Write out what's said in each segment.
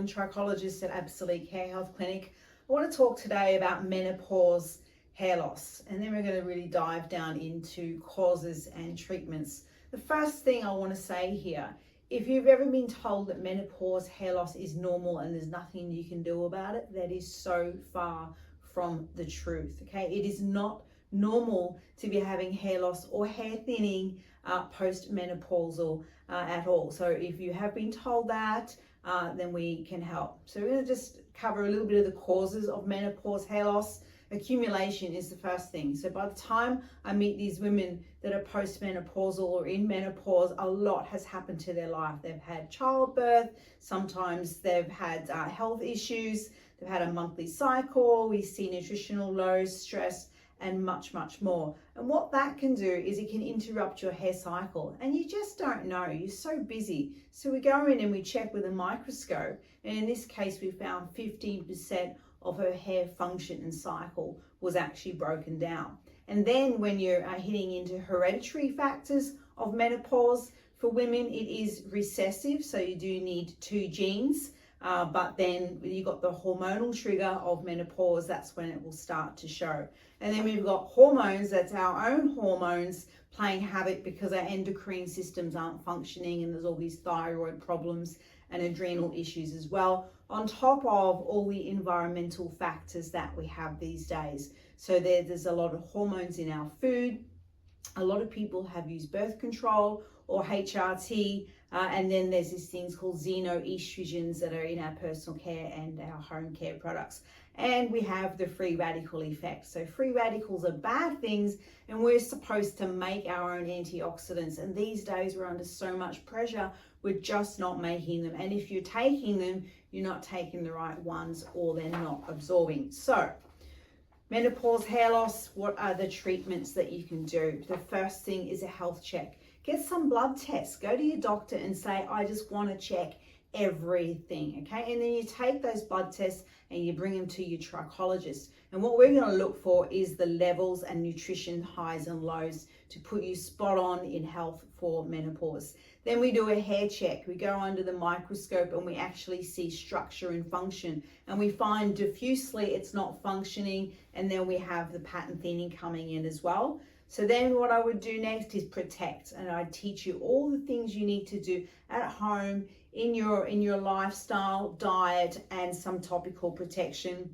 Trichologist at Absolique Hair Health Clinic. I want to talk today about menopause hair loss, and then we're going to really dive down into causes and treatments. The first thing I want to say here, if you've ever been told that menopause hair loss is normal and there's nothing you can do about it, that is so far from the truth. Okay, it is not normal to be having hair loss or hair thinning post-menopausal at all. So if you have been told that, then we can help. So we're going to just cover a little bit of the causes of menopause hair loss. Accumulation is the first thing. So by the time I meet these women that are post-menopausal or in menopause, a lot has happened to their life. They've had childbirth, sometimes they've had health issues, they've had a monthly cycle, we see nutritional lows, stress, and much more. And what that can do is it can interrupt your hair cycle, and you just don't know, you're so busy. So we go in and we check with a microscope, and in this case we found 15% of her hair function and cycle was actually broken down. And then when you're hitting into hereditary factors of menopause, for women it is recessive, so you do need 2 genes. But then you got the hormonal trigger of menopause, that's when it will start to show. And then we've got hormones, that's our own hormones playing havoc because our endocrine systems aren't functioning, and there's all these thyroid problems and adrenal issues as well, on top of all the environmental factors that we have these days. So there's a lot of hormones in our food. A lot of people have used birth control or HRT, and then there's these things called xenoestrogens that are in our personal care and our home care products. And we have the free radical effect. So free radicals are bad things, and we're supposed to make our own antioxidants. And these days we're under so much pressure, we're just not making them. And if you're taking them, you're not taking the right ones, or they're not absorbing. So menopause hair loss, what are the treatments that you can do? The first thing is a health check. Get some blood tests. Go to your doctor and say, I just want to check everything, okay? And then you take those blood tests and you bring them to your trichologist. And what we're going to look for is the levels and nutrition highs and lows to put you spot on in health for menopause. Then we do a hair check. We go under the microscope and we actually see structure and function. And we find diffusely it's not functioning, and then we have the pattern thinning coming in as well. So then what I would do next is protect, and I'd teach you all the things you need to do at home, in your lifestyle, diet, and some topical protection.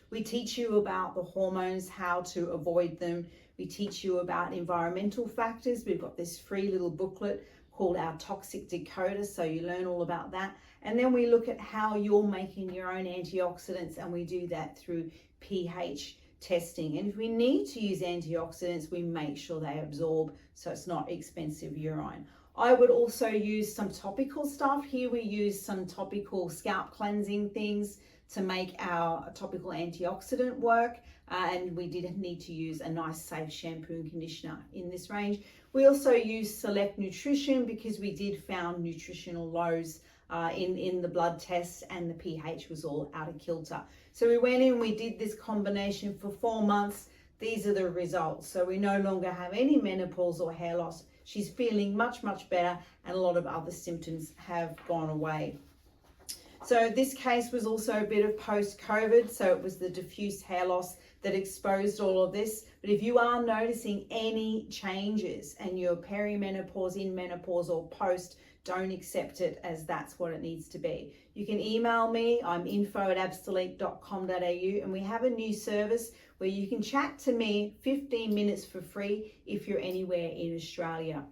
We teach you about the hormones, how to avoid them. We teach you about environmental factors. We've got this free little booklet called our Toxic Decoder, so you learn all about that. And then we look at how you're making your own antioxidants, and we do that through pH testing. And if we need to use antioxidants, we make sure they absorb, so it's not expensive urine. I would also use some topical stuff. Here we use some topical scalp cleansing things to make our topical antioxidant work, and we did need to use a nice safe shampoo and conditioner in this range. We also use Select Nutrition because we did found nutritional lows in the blood tests, and the pH was all out of kilter. So we went in, we did this combination for 4 months. These are the results. So we no longer have any menopause or hair loss. She's feeling much better, and a lot of other symptoms have gone away. So this case was also a bit of post-COVID, so it was the diffuse hair loss that exposed all of this. But if you are noticing any changes and you're perimenopause, in menopause, or post, don't accept it as that's what it needs to be. You can email me, I'm info@absolique.com.au, and we have a new service where you can chat to me 15 minutes for free if you're anywhere in Australia.